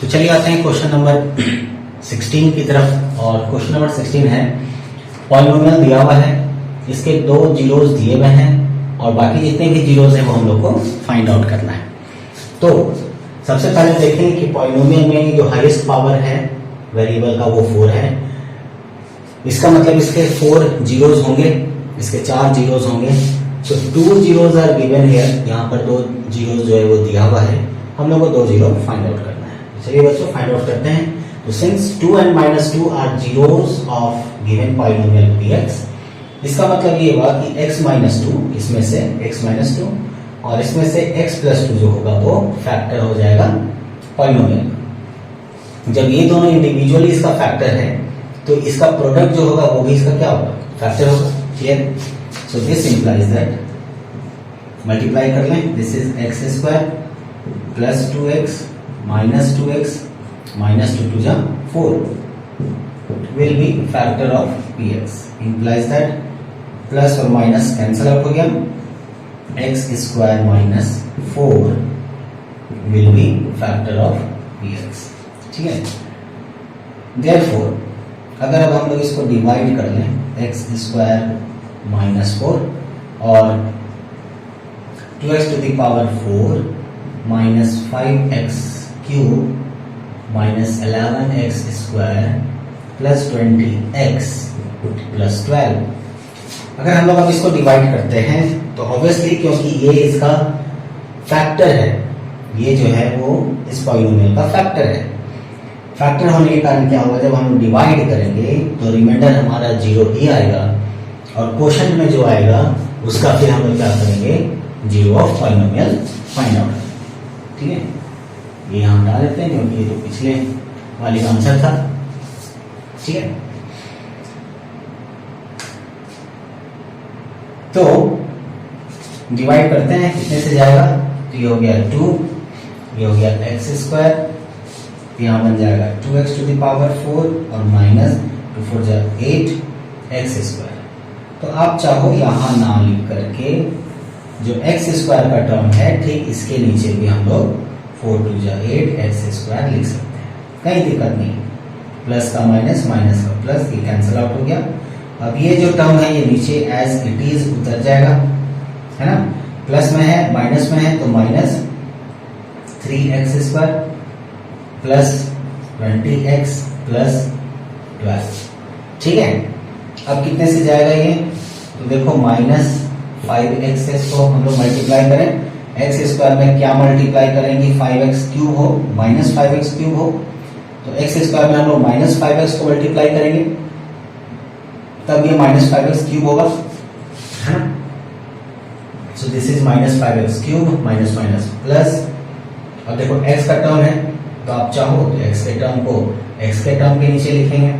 तो चलिए आते हैं क्वेश्चन नंबर 16 की तरफ। और क्वेश्चन नंबर 16 है, पॉलिनोमियल दिया हुआ है, इसके दो जीरोस दिए हुए हैं और बाकी जितने भी जीरोस हैं वो हम लोग को फाइंड आउट करना है। तो सबसे पहले देखें कि पॉलिनोमियल में जो हाईएस्ट पावर है वेरिएबल का वो 4 है। इसका मतलब इसके 4 जीरोस होंगे, इसके 4 जीरोस होंगे। तो 2 जीरोस आर गिवन हियर, यहाँ पर 2 जीरोस जो है वो दिया हुआ है, हम लोग को 2 जीरो फाइंड आउट करना है। चलिए बच्चों फाइंड आउट करते हैं। तो since 2 and -2 are zeros of given polynomial px, इसका मतलब ये हुआ कि x - 2 इसमें से x - 2 और इसमें से x + 2 जो होगा वो फैक्टर हो जाएगा पॉलिनोमियल। जब ये दोनों इंडिविजुअली इसका फैक्टर है तो इसका प्रोडक्ट जो होगा वो भी इसका क्या होगा, फैक्टर होगा। Clear? So this implies that multiply कर लें, this is x² + 2x - 2x -2 2 जा 4 will be factor of px, implies that plus और माइनस कैंसिल आउट हो गया, x² - 4 will be factor of px। ठीक है, therefore अगर अब हम लोग इसको डिवाइड कर लें, x² - 4 और 2x to the power 4 - 5x³ - 11x² + 20x + 12। अगर हम लोग अब इसको डिवाइड करते हैं तो ऑब्वियसली क्योंकि ये इसका फैक्टर है, ये जो है वो इस पॉलिनोमियल का फैक्टर है। फैक्टर होने के कारण क्या होगा, जब हम डिवाइड करेंगे तो रिमाइंडर हमारा 0 ही आएगा और क्वोशंट में जो आएगा उसका फिर हम लोग क्या करेंगे, 0 ऑफ पॉलिनोमियल फाइंड आउट। ठीक है, ये हम डाल देते हैं क्योंकि ये तो पिछले वाले का आंसर था। ठीक है, तो डिवाइड करते हैं, कितने से जाएगा, तो ये हो गया 2, ये हो गया x², यहाँ बन जाएगा 2x to the power 4 और -2 4 जा 8x²। तो आप चाहो यहाँ ना लिख करके जो x² का टर्म है ठीक इसके नीचे भी हम लोग 4 2 जा 8x² लिख सकते हैं, कहीं दिक्कत नहीं। प्लस का माइनस, माइनस का प्लस, ये कैंसिल आउट हो गया। अब ये जो टर्म है ये नीचे एज इट इज उतर जाएगा, है ना। प्लस में है माइनस में है तो -3x² + 20x + 12। ठीक है, अब कितने से जाएगा ये, तो देखो -5x को हम लोग मल्टीप्लाई करें, x² में क्या मल्टीप्लाई करेंगे, 5x³ हो, -5x³ हो, तो x² में हम लोग -5x को मल्टीप्लाई करेंगे तब ये -5x³ होगा, है ना। सो this is -5x³ minus minus plus. अब देखो x का टर्म है तो आप चाहो तो x के टर्म को x के टर्म के नीचे लिखेंगे,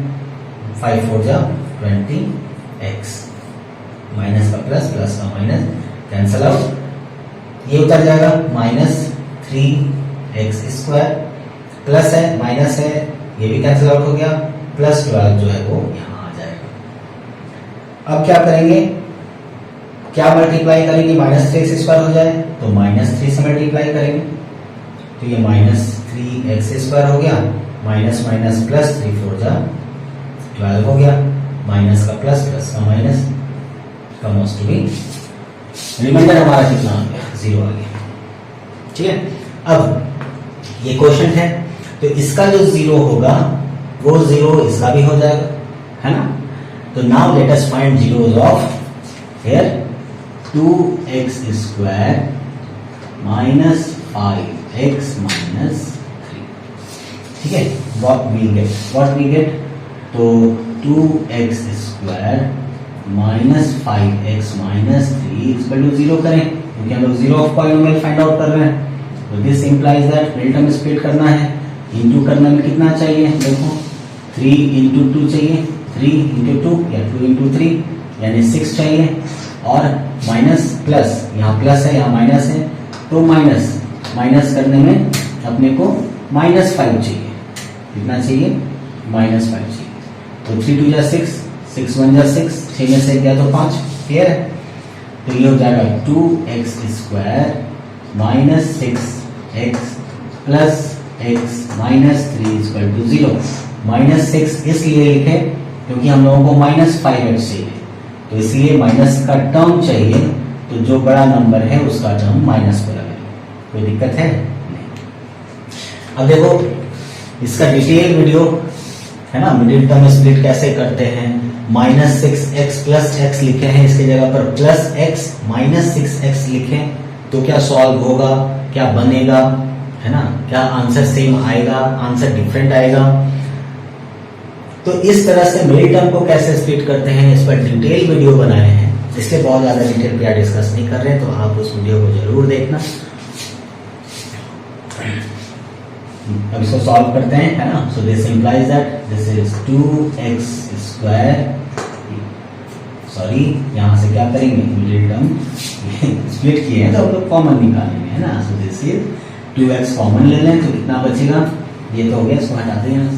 5 4 जा 20x, माइनस का प्लस, प्लस का माइनस कैंसिल आउट, ये उतर जाएगा -3x² प्लस है माइनस है ये भी कैंसिल आउट हो गया, +12 जो है वो यहाँ आ जाएगा। अब क्या करेंगे, क्या मल्टीप्लाई करेंगे, -3x² हो जाए तो -3 से मल्टीप्लाई करेंगे तो ये -3x² हो गया, माइनस माइनस प्लस, 3 4 जा 12 हो गया, माइनस का प्लस, प्लस का minus, comes to be remainder हमारा कितना आ गया, 0 आ गया। ठीक है, अब ये क्वेश्चन है तो इसका जो 0 होगा वो 0 इसका भी हो जाएगा, है ना। तो now let us find zeros of here 2x² - 5x - 3। ठीक है, what we get, तो 2x² - 5x - 3 = 0 करें क्योंकि हम लोग 0 ऑफ पॉलिनोमियल फाइंड आउट कर रहे हैं। तो this implies that middle term split करना है, इनटू करने में कितना चाहिए, देखो 3 × 2 चाहिए, 3 × 2 या 2 × 3 यानी 6 चाहिए, और माइनस प्लस, यहाँ प्लस है यहाँ माइनस है तो माइनस करने में अपने को -5 चाहिए, कितना चाहिए, -5 चाहिए। तो 3 2 जा 6, 6 1 जा 6, 6 में से गया तो 5। क्लियर है, तो ये हो जाएगा 2x² - 6x + x minus 3 equal to 0। -6 इसलिए लिखे क्योंकि हम लोगों को -5x चाहिए, तो इसलिए माइनस का टर्म चाहिए, तो जो बड़ा नंबर है उसका टर्म माइनस पर लगाएंगे। कोई दिक्कत है नहीं। अब देखो इसका डिटेल वीडियो है ना, मिडिल टर्म स्प्लिट कैसे करते हैं। -6x प्लस x लिखे हैं, इसके जगह पर प्लस x माइनस 6x लिखें तो क्या सॉल्व होगा, क्या बनेगा, है ना, क्या आंसर सेम आएगा, आंसर डिफरेंट आएगा। तो इस तरह से मिडिल टर्म को कैसे स्प्लिट करते हैं इस पर डिटेल वीडियो बनाए हैं, इसलिए बहुत ज्यादा डिटेल पे डिस्कस नहीं कर रहे, तो आप उस वीडियो को जरूर देखना। अब इसको सॉल्व करते हैं, है ना। So this implies that this is 2x square, sorry यहां से क्या करेंगे, मिडिल टर्म स्प्लिट किए हैं तो हम लोग कॉमन निकालेंगे, है ना। सो दिस इज 2x कॉमन ले लें तो कितना बचेगा, ये तो हो गया, इसको हटाते हैं।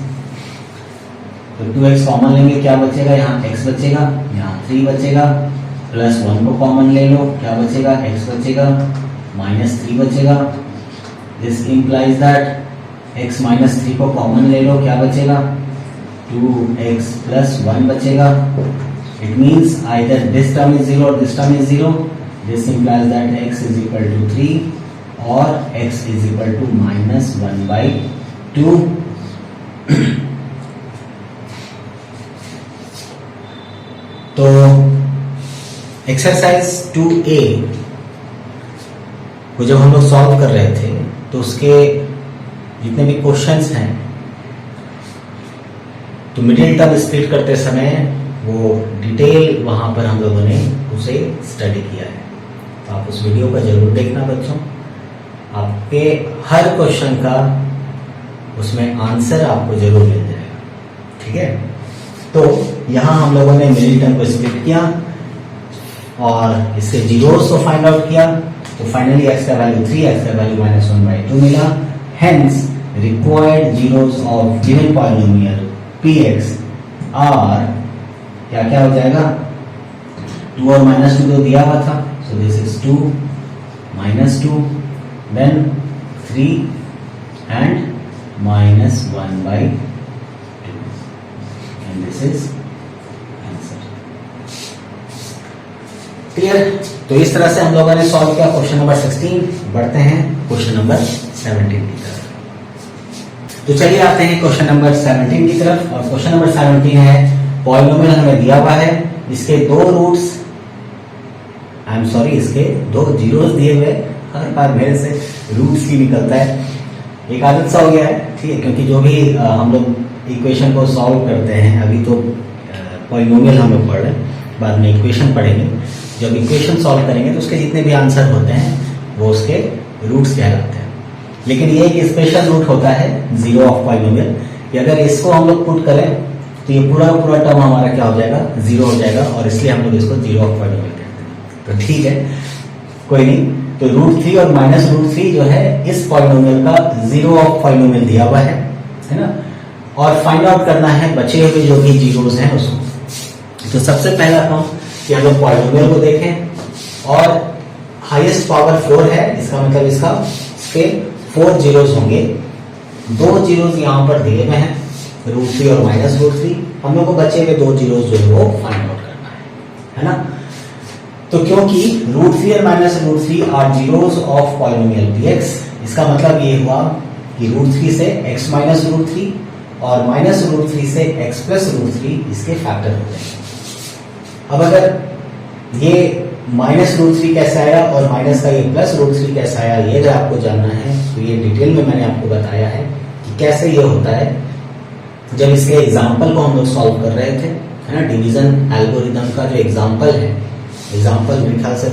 तो 2x कॉमन लेंगे, क्या बचेगा, यहाँ x बचेगा, यहाँ 3 बचेगा, प्लस 1 को कॉमन ले लो, क्या बचेगा, x बचेगा, -3 बचेगा। दिस इंप्लाइज दैट x -3 को कॉमन ले लो, क्या बचेगा, 2x प्लस 1 बचेगा। It means either this term is 0 और this term is 0। This implies that x is equal to 3 और x इज इक्वल टू -1/2। तो एक्सरसाइज 2A को जब हम लोग सॉल्व कर रहे थे तो उसके जितने भी क्वेश्चंस हैं, तो मिडिल टर्म स्प्लिट करते समय वो डिटेल वहां पर हम लोगों ने उसे स्टडी किया है, तो आप उस वीडियो को जरूर देखना बच्चों। आपके हर क्वेश्चन का उसमें आंसर आपको जरूर मिल जाएगा, ठीक है। तो यहां हम लोगों ने मिडिल टर्म को स्प्लिट किया और इससे जीरोस को फाइंड आउट किया, तो फाइनली x का वैल्यू 3, x का वैल्यू -1/2 मिला। Hence required zeros of given polynomial px are क्या क्या हो जाएगा, 2 और -2 तो दिया हुआ था, so this is 2 -2 then 3 and -1/2 and this is answer. Clear. तो इस तरह से हम लोगों ने सॉल्व किया क्वेश्चन नंबर 16। बढ़ते हैं क्वेश्चन नंबर 17 की तरफ। तो चलिए आते हैं क्वेश्चन नंबर 17 की तरफ, और क्वेश्चन नंबर 17 है पॉलिनोमियल हमें दिया हुआ है, इसके दो रूट्स, आई एम सॉरी इसके दो जीरोस दिए हुए, हर बार मेरे से रूट्स ही निकलता है, एक आदत सा हो गया है, ठीक है, क्योंकि जो भी हम लोग इक्वेशन को सॉल्व करते हैं, अभी तो पॉलिनोमियल हम लोग पढ़ रहे हैं, बाद में इक्वेशन पढ़ेंगे। जब इक्वेशन सॉल्व करेंगे तो उसके जितने भी आंसर होते हैं वो उसके रूट्स कहलाते हैं, लेकिन ये एक स्पेशल रूट होता है जीरो ऑफ पॉलिनोमियल, कि अगर इसको हम लोग पुट करें तो ये पूरा टर्म हमारा क्या हो जाएगा, जीरो हो जाएगा, और इसलिए हम लोग इसको जीरो ऑफ पॉलिनोमियल कहते हैं। तो ठीक है, कोई नहीं। तो √3 और -√3 जो है इस पॉलिनोमियल का जीरो ऑफ पॉलिनोमियल दिया हुआ है ना, और फाइंड आउट करना है बचे हुए जो भी जीरोस हैं उसको। तो सबसे पहला काम कि हम लोग पॉलिनोमियल को देखें, और हाईएस्ट पावर 4 है, इसका मतलब इसके 4 जीरोस होंगे, 2 जीरोस यहाँ पर दिए हुए हैं, √3 और -√3। हम लोग को बचे हुए 2 जीरोस जो है वो फाइंड आउट करना है ना। तो क्योंकि √3 और -√3 are zeros of polynomial px, इसका मतलब ये हुआ कि √3 से x -√3 और -√3 से x +√3 इसके फैक्टर हो जाएंगे। अब अगर ये -√3 कैसे आया और माइनस का ये +√3 कैसे आया, ये अगर आपको जानना है तो ये डिटेल में मैंने आपको बताया है कि कैसे ये होता है। जब इसके एग्जाम्पल को हम लोग सॉल्व कर रहे थे, है ना, डिवीजन एल्गोरिदम का जो एग्जाम्पल है, एग्जाम्पल मेरे ख्याल से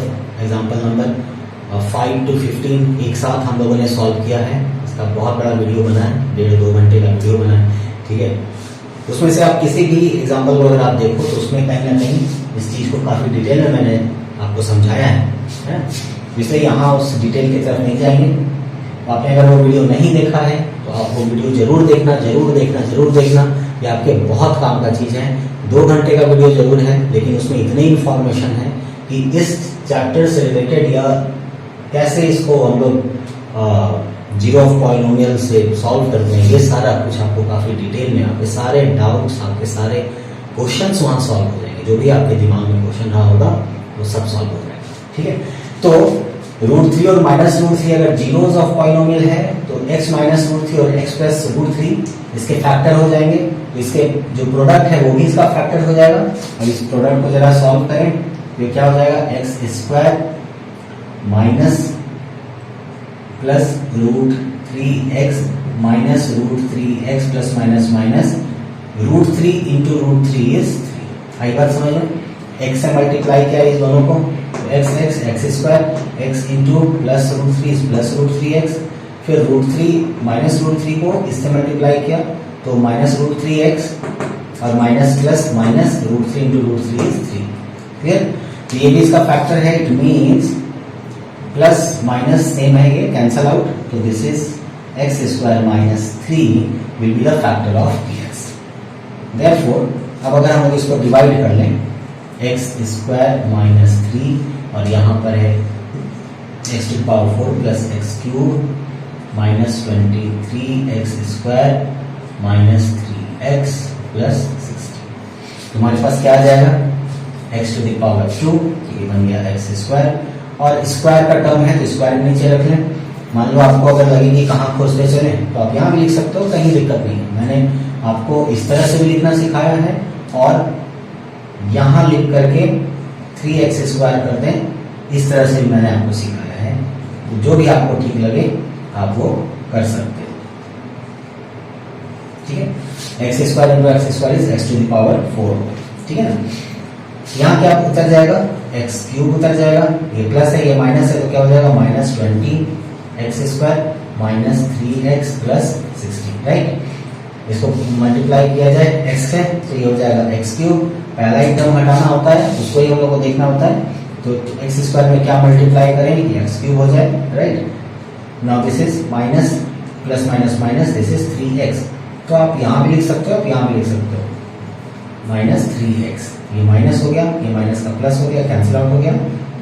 एग्जाम्पल नंबर 5 to 15 एक साथ हम लोगों ने सॉल्व किया है। इसका बहुत बड़ा वीडियो बना है, 1.5-2 घंटे का वीडियो बना है, ठीक है। उसमें से आप किसी भी एग्जाम्पल को अगर आप देखो तो उसमें कहीं ना कहीं इस चीज़ को काफ़ी डिटेल में मैंने आपको समझाया है, इसलिए यहाँ उस डिटेल की तरफ नहीं जाएंगे। आपने अगर वो वीडियो नहीं देखा है तो आप वो वीडियो जरूर देखना, जरूर देखना, जरूर देखना। ये आपके बहुत काम का चीज़ है। 2 घंटे का वीडियो जरूर है, लेकिन उसमें इतनी इंफॉर्मेशन है कि इस चैप्टर से रिलेटेड या कैसे इसको हम लोग जीरो ऑफ पॉलिनोमियल से सॉल्व करते हैं, ये सारा कुछ आपको काफी डिटेल में, आपके सारे डाउट्स, आपके सारे क्वेश्चंस वहां सॉल्व हो जाएंगे। जो भी आपके दिमाग में क्वेश्चन रहा होगा वो सब सॉल्व हो जाएगा। ठीक है, तो √3 और -√3 अगर जीरोस ऑफ पॉलिनोमियल है तो x -√3 और x प्लस √3 इसके फैक्टर हो जाएंगे। तो इसके जो प्रोडक्ट है वो भी इसका फैक्टर हो जाएगा। और इस प्रोडक्ट को जरा सॉल्व करें तो ये क्या हो जाएगा, x² minus plus √3x minus √3x plus minus minus √3 into √3 is 3। आई बात समझ में? x से मल्टीप्लाई किया इस दोनों को, x² x into plus √3 plus √3x, फिर √3 माइनस √3 को इससे मल्टीप्लाई किया तो माइनस √3x और minus plus minus √3 into √3 is 3। Clear? तो ये भी इसका फैक्टर है। It means plus minus same है, ये कैंसल आउट, तो this is x² minus 3 will be the factor of px। Therefore अब अगर हम लोग इसको डिवाइड कर लें, x² माइनस 3 और यहाँ पर है x⁴ plus x³ minus 23x² minus 3x plus 60। तुम्हारे पास क्या आ जाएगा, x⁴, ये बन गया x², और स्क्वायर का टर्म है तो स्क्वायर नीचे रख लें। मान लो आपको अगर लगे कि कहाँ खोजते चले तो आप यहाँ भी लिख सकते हो, कहीं दिक्कत नहीं है। मैंने आपको इस तरह से भी लिखना सिखाया है और यहाँ लिख करके 3x² कर दें, इस तरह से भी मैंने आपको सिखाया है। तो जो भी आपको ठीक लगे आप वो कर सकते हो। ठीक है, x² into x² is x⁴। ठीक है ना, यहाँ क्या उतर जाएगा, x³ उतर जाएगा, ये प्लस है ये माइनस है तो क्या हो जाएगा, minus 20x² minus 3x plus 60। Right, इसको मल्टीप्लाई किया जाए x से तो ये हो जाएगा x³। पहला एक टर्म हटाना होता है, उसको ही हम लोग को देखना होता है। तो x² में क्या मल्टीप्लाई करेंगे, x³ हो जाए। Right, now this is minus plus minus minus, this is 3x। तो आप यहाँ भी लिख सकते हो, आप यहाँ भी लिख सकते हो, माइनस 3x, ये माइनस हो गया, ये माइनस का प्लस हो गया, कैंसिल आउट हो गया,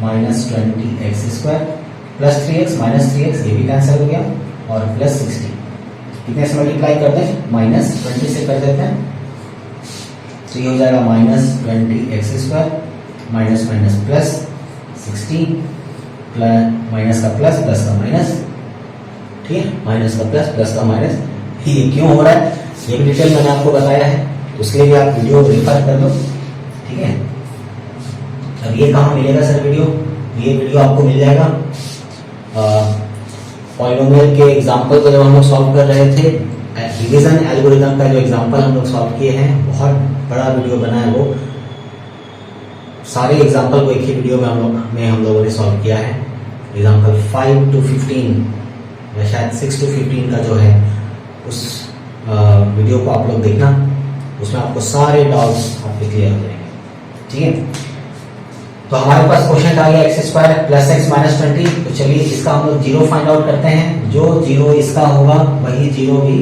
minus 20x² plus 3x minus 3x, ये भी कैंसिल हो गया, और प्लस 60। कितने से मल्टीप्लाई कर दें, माइनस 20 से कर देते हैं तो ये हो जाएगा minus 20x² minus minus plus 60 plus minus का प्लस प्लस का माइनस। ठीक है, माइनस का प्लस प्लस का माइनस। ये क्यों हो रहा है ये भी डिटेल मैंने आपको बताया है, उसके लिए भी आप वीडियो रेफर कर लो। ठीक है, अब ये कहाँ मिलेगा सर वीडियो, ये वीडियो आपको मिल जाएगा पॉलिनोमियल के एग्जाम्पल को जब हम लोग सॉल्व कर रहे थे, डिवीजन एल्गोरिथम का जो एग्जाम्पल हम लोग सॉल्व किए हैं, बहुत बड़ा वीडियो बना है वो। सारे एग्जाम्पल को एक ही वीडियो में हम लोगों ने सॉल्व किया है। एग्जाम्पल 5 to 15 या शायद 6 to 15 का जो है उस वीडियो को आप लोग देखना, उसमें आपको सारे डाउट्स आपके क्लियर हो जाएंगे। ठीक है, तो हमारे पास क्वेश्चन आ गया x² प्लस x माइनस 20। तो चलिए इसका हम लोग जीरो फाइंड आउट करते हैं। जो जीरो इसका होगा वही जीरो भी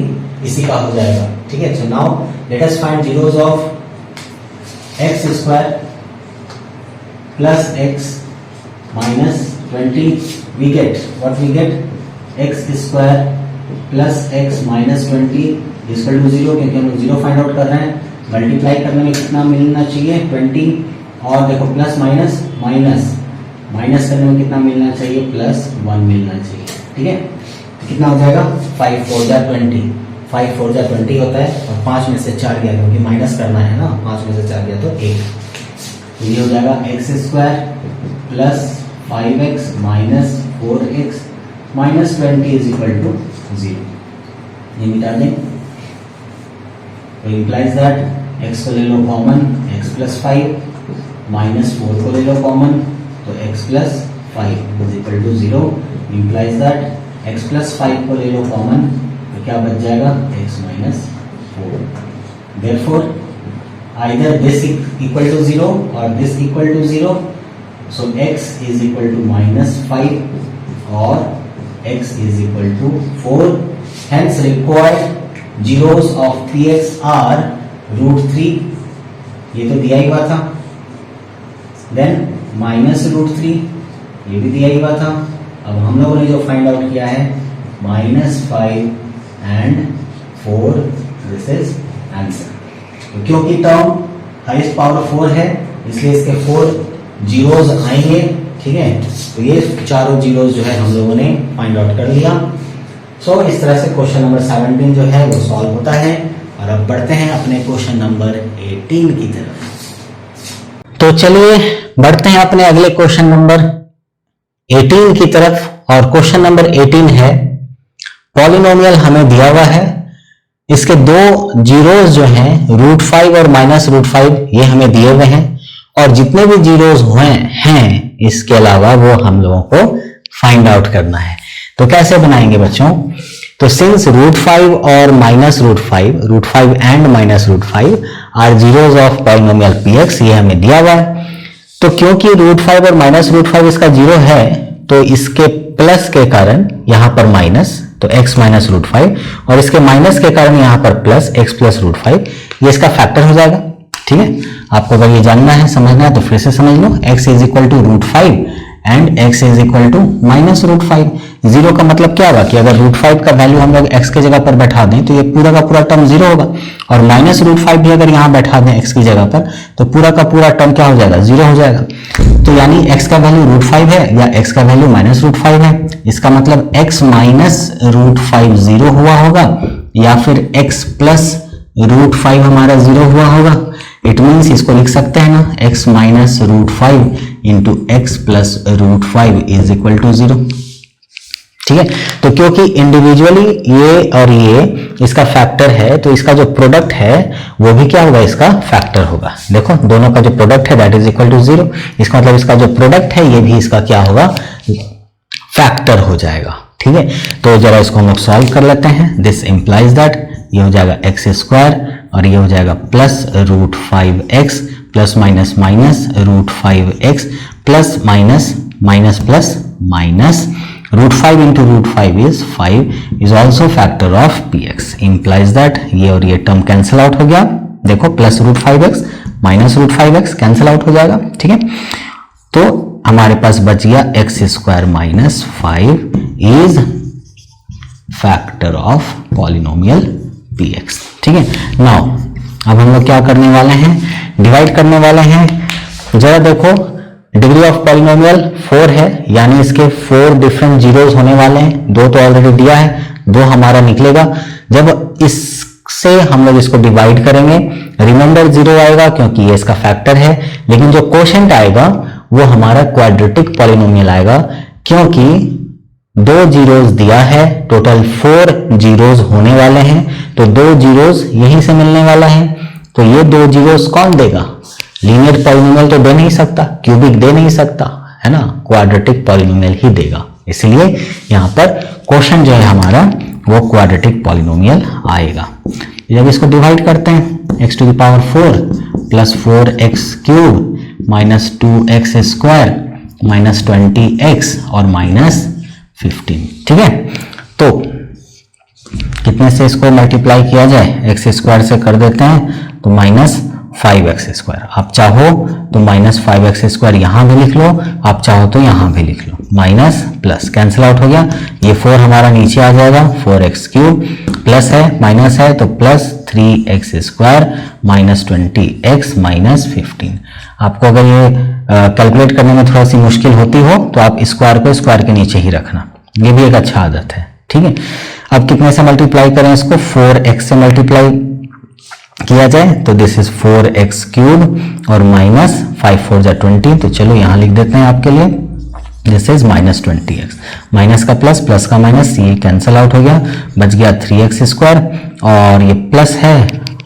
इसी का हो जाएगा। ठीक है, so now let us find zeros of x² plus x minus 20। We get what we get, x² plus x minus 20 equal to 0, क्योंकि हम लोग जीरो फाइंड आउट कर रहे हैं। मल्टीप्लाई करने में कितना मिलना चाहिए, 20, और देखो प्लस माइनस माइनस माइनस करने में कितना मिलना चाहिए, +1 मिलना चाहिए। ठीक है, तो कितना हो जाएगा, 5 4 जा 20, 5 4 जा 20 होता है, और 5 में से 4 गया क्योंकि माइनस करना है ना, 5 में से 4 गया तो 1। तो ये हो जाएगा x² plus 5x minus 4x minus 20 is equal to 0। ये मिटा दें तो इम्प्लाइज दैट x को ले लो कॉमन, x प्लस 5 माइनस 4 को ले लो कॉमन तो x plus 5 is equal to 0। Implies that x plus 5 को ले लो कॉमन तो क्या बच जाएगा, x minus 4। Therefore either this equal to 0 और this equal to 0, so x is equal to minus 5 और x is equal to 4। Hence required zeros of px are √3, ये तो दिया ही हुआ था, देन माइनस √3, ये भी दिया ही हुआ था। अब हम लोगों ने जो फाइंड आउट किया है -5 and 4, दिस इज आंसर। क्योंकि टर्म हाईएस्ट पावर 4 है इसलिए इसके 4 जीरोज आएंगे, ठीक है। तो ये चारों जीरोज जो है हम लोगों ने फाइंड आउट कर लिया। सो इस तरह से क्वेश्चन नंबर 17 जो है वो सॉल्व होता है। और अब बढ़ते हैं अपने क्वेश्चन नंबर 18 की तरफ। तो चलिए बढ़ते हैं अपने अगले क्वेश्चन नंबर 18 की तरफ। और क्वेश्चन नंबर 18 है, पॉलिनोमियल हमें दिया हुआ है, इसके दो जीरोज जो हैं √5 और -√5 ये हमें दिए हुए हैं, और जितने भी जीरोज हुए हैं इसके अलावा वो हम लोगों को फाइंड आउट करना है। तो कैसे बनाएंगे बच्चों? तो सिंस √5 और -√5 and -√5 are zeros of polynomial px, ये हमें दिया हुआ है। तो क्योंकि √5 और -√5 इसका जीरो है तो इसके प्लस के कारण यहां पर माइनस, तो x माइनस √5, और इसके माइनस के कारण यहां पर प्लस x प्लस √5, ये इसका फैक्टर हो जाएगा, ठीक है। आपको अगर ये जानना है, समझना है तो फिर से समझ लो। x is equal to √5 and x is equal to -√5। Zero का मतलब क्या होगा कि अगर √5 का वैल्यू हम लोग x के जगह पर बैठा दें तो ये पूरा का पूरा टर्म जीरो होगा, और -√5 भी अगर यहां बैठा दें x की जगह पर तो पूरा का पूरा टर्म क्या हो जाएगा? जीरो हो जाएगा। तो यानी x का वैल्यू √5 है या x का वैल्यू -√5 है, इसका मतलब x -√5 जीरो हुआ होगा या फिर x प्लस √5 हमारा जीरो हुआ होगा। इट मीन्स इसको लिख सकते हैं ना, x -√5 into x plus √5 is equal to 0, ठीक है। तो क्योंकि इंडिविजुअली ये और ये इसका फैक्टर है तो इसका जो प्रोडक्ट है वो भी क्या होगा? इसका फैक्टर होगा। देखो दोनों का जो प्रोडक्ट है दैट इज इक्वल टू 0, इसका मतलब इसका जो प्रोडक्ट है ये भी इसका क्या होगा? फैक्टर हो जाएगा, ठीक है। तो जरा इसको हम लोग सॉल्व कर लेते हैं। दिस इंप्लाइज दैट ये हो जाएगा x² और ये हो जाएगा plus √5x plus minus minus √5x plus minus minus plus minus √5 into √5 is 5 is also factor of px, implies that ये और ये टर्म कैंसिल आउट हो गया। देखो plus √5x minus √5x cancel out हो जाएगा, ठीक है। तो हमारे पास बच गया x² minus 5 is factor of polynomial px, ठीक है। नाउ अब हम लोग क्या करने वाले हैं? डिवाइड करने वाले हैं। जरा देखो डिग्री ऑफ पॉलिनोमियल 4 है, यानी इसके 4 डिफरेंट जीरोस होने वाले हैं। 2 तो ऑलरेडी दिया है, 2 हमारा निकलेगा। जब इससे हम लोग इसको डिवाइड करेंगे रिमाइंडर 0 आएगा क्योंकि ये इसका फैक्टर है, लेकिन जो कोशेंट आएगा वो हमारा क्वाड्रेटिक पॉलिनोमियल आएगा क्योंकि 2 जीरोस दिया है, टोटल 4 जीरोस होने वाले हैं, तो 2 जीरोस यहीं से मिलने वाला है। तो ये 2 जीरोस कौन देगा? लीनियर पॉलिनोमियल तो दे नहीं सकता, क्यूबिक दे नहीं सकता, है ना, क्वाड्रेटिक पॉलिनोमियल ही देगा। इसलिए यहां पर क्वेश्चन जो है हमारा वो क्वाड्रेटिक पॉलिनोमियल आएगा। जब इसको डिवाइड करते हैं x to the power 4 plus 4x³ minus 2x² minus 20x और माइनस 15, ठीक है। तो कितने से इसको मल्टीप्लाई किया जाए? x² से कर देते हैं तो माइनस 5x²। आप चाहो तो माइनस 5x² यहां भी लिख लो, आप चाहो तो यहां भी लिख लो। माइनस प्लस कैंसिल आउट हो गया, ये 4 हमारा नीचे आ जाएगा, 4x³ प्लस है माइनस है तो plus 3x² minus 20x minus 15। आपको अगर ये कैलकुलेट करने में थोड़ा सी मुश्किल होती हो तो आप स्क्वायर को स्क्वायर के नीचे ही रखना, ये भी एक अच्छा आदत है, ठीक है। अब कितने से मल्टीप्लाई करें इसको? 4x से मल्टीप्लाई किया जाए तो दिस इज 4x³ और माइनस 5 4 जा 20, तो चलो यहां लिख देते हैं आपके लिए, this is minus 20x। Minus का प्लस, प्लस का माइनस, ये कैंसिल आउट हो गया, बच गया 3x² और ये प्लस है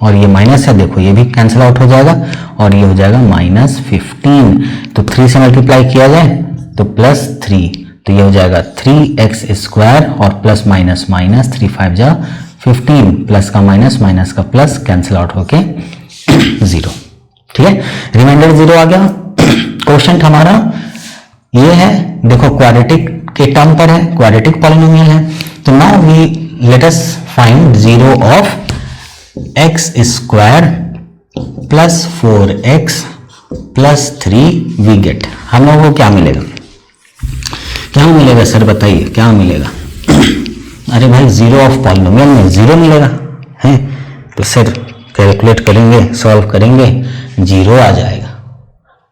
और ये माइनस है, देखो ये भी कैंसिल आउट हो जाएगा और ये हो जाएगा माइनस 15। तो 3 से मल्टीप्लाई किया जाए तो प्लस 3, तो ये हो जाएगा 3x² और प्लस माइनस माइनस 3 5 जा 15, प्लस का माइनस माइनस का प्लस कैंसिल आउट होके 0, ठीक है। रिमाइंडर 0 आ गया। क्वोशिएंट हमारा ये है, देखो क्वाड्रेटिक के टर्म पर है, क्वाड्रेटिक पॉलिनोमियल है। तो now we let us find 0 of x² plus 4x plus 3 we get. हम लोगों को क्या मिलेगा? क्या मिलेगा सर बताइए, क्या मिलेगा? अरे भाई जीरो ऑफ पॉलिनोमियल में जीरो मिलेगा है, तो सर कैलकुलेट करेंगे, सॉल्व करेंगे, जीरो आ जाएगा।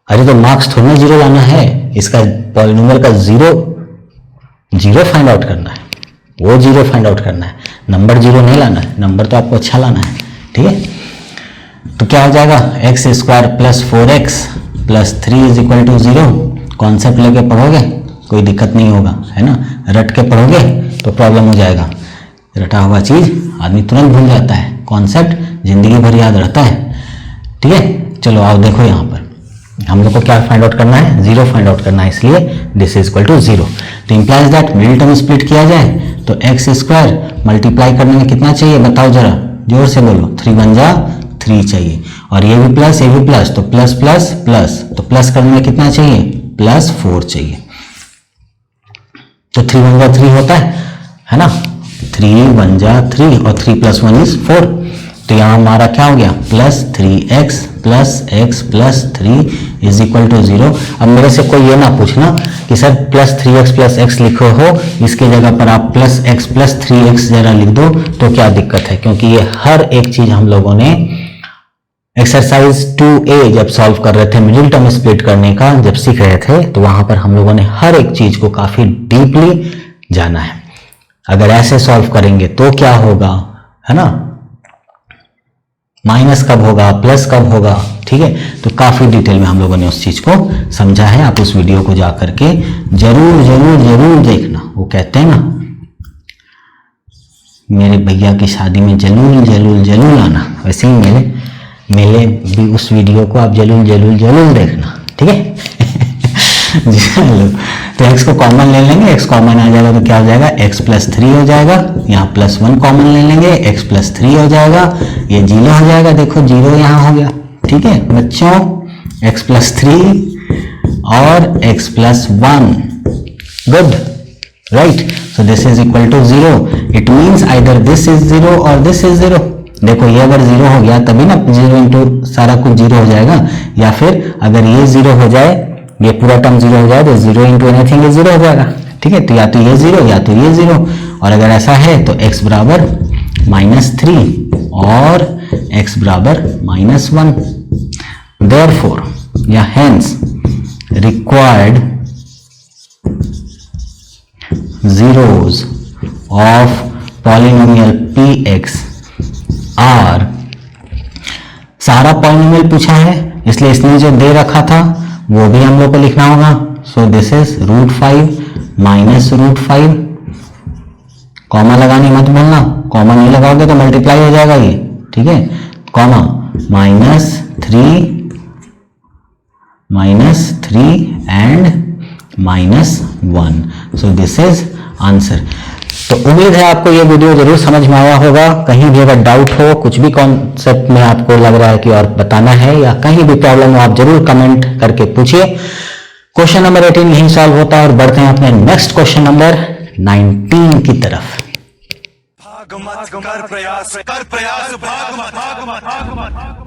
अरे तो मार्क्स थोड़ा जीरो लाना है, इसका पॉलिनोमियल का जीरो फाइंड आउट करना है, वो जीरो फाइंड आउट करना है, नंबर जीरो नहीं लाना है, नंबर तो आपको अच्छा लाना है, ठीक है। तो क्या हो जाएगा, x square plus 4x plus 3 is equal to 0। Concept लेके पढ़ोगे कोई दिक्कत नहीं होगा, है ना, रट के पढ़ोगे तो प्रॉब्लम हो जाएगा। रटा हुआ चीज आदमी तुरंत भूल जाता है, कॉन्सेप्ट जिंदगी भर याद रहता है, ठीक है। चलो आओ देखो, यहाँ पर हम लोग को क्या फाइंड आउट करना है, जीरो फाइंड आउट करना है, इसलिए दिस इज इक्वल टू 0। तो implies that middle term split किया जाए तो एक्स स्क्वायर मल्टीप्लाई करने में कितना चाहिए बताओ जरा, जोर से बोलो, 3 1 जा 3 चाहिए, और ये भी प्लस तो प्लस प्लस प्लस, तो प्लस करने में कितना चाहिए, प्लस 4 चाहिए। तो 3 1 जा 3 होता है ना, 3 1 जा 3 और 3 + 1 = 4। तो यहाँ हमारा क्या हो गया, plus 3x plus x plus 3 is equal to 0। अब मेरे से कोई ये ना पूछना कि sir plus 3x plus x लिखे हो, इसके जगह पर आप प्लस x प्लस 3x जरा लिख दो तो क्या दिक्कत है, क्योंकि ये हर एक चीज हम लोगों ने एक्सरसाइज 2A जब सॉल्व कर रहे थे, मिडिल टर्म स्प्लिट करने का जब सीख रहे थे, तो वहां पर हम लोगों ने हर एक चीज को काफी डीपली जाना है। अगर ऐसे सॉल्व करेंगे तो क्या होगा, है ना, माइनस कब होगा, प्लस कब होगा, ठीक है। तो काफी डिटेल में हम लोगों ने उस चीज को समझा है, आप उस वीडियो को जा करके जरूर जरूर जरूर देखना। वो कहते हैं ना, मेरे भैया की शादी में जलूल जलूल जलूल आना, वैसे ही मेरे भी उस वीडियो को आप जलूल जलूल जलूल देखना, ठीक है। चलो, तो x को कॉमन ले लेंगे, x कॉमन आ जाएगा तो क्या हो जाएगा, x प्लस 3 हो जाएगा, यहाँ प्लस 1 कॉमन ले लेंगे, x प्लस 3 हो जाएगा, ये 0 हो जाएगा, देखो 0 यहाँ हो गया, ठीक है बच्चों, x प्लस 3 और x plus 1, good, right. So this is equal to 0, it means either this is 0 और दिस इज 0। देखो ये अगर 0 हो गया तभी ना 0 इंटू सारा कुछ 0 हो जाएगा, या फिर अगर ये 0 हो जाए, ये पूरा टर्म 0 हो जाए तो 0 इंटू एनीथिंग इज 0 हो जाएगा, ठीक है। तो या तो ये 0 या तो ये 0, और अगर ऐसा है तो x बराबर -3 और x बराबर -1। देयरफॉर या hence required zeros of polynomial px are, सारा पॉलिनोमियल पूछा है इसलिए इसने जो दे रखा था वो भी हम लोग को लिखना होगा। सो दिस इज √5 माइनस √5, कॉमा लगाने मत भूलना, कॉमा नहीं लगाओगे तो मल्टीप्लाई हो जाएगा ये, ठीक है, comma -3 and -1। So this is answer. तो उम्मीद है आपको ये वीडियो जरूर समझ में आया होगा। कहीं भी अगर डाउट हो, कुछ भी कॉन्सेप्ट में आपको लग रहा है कि और बताना है या कहीं भी प्रॉब्लम हो, आप जरूर कमेंट करके पूछिए। क्वेश्चन नंबर 18 यही सॉल्व होता है और बढ़ते हैं अपने नेक्स्ट क्वेश्चन नंबर 19 की तरफ। भाग मत कर प्रयास भाग मत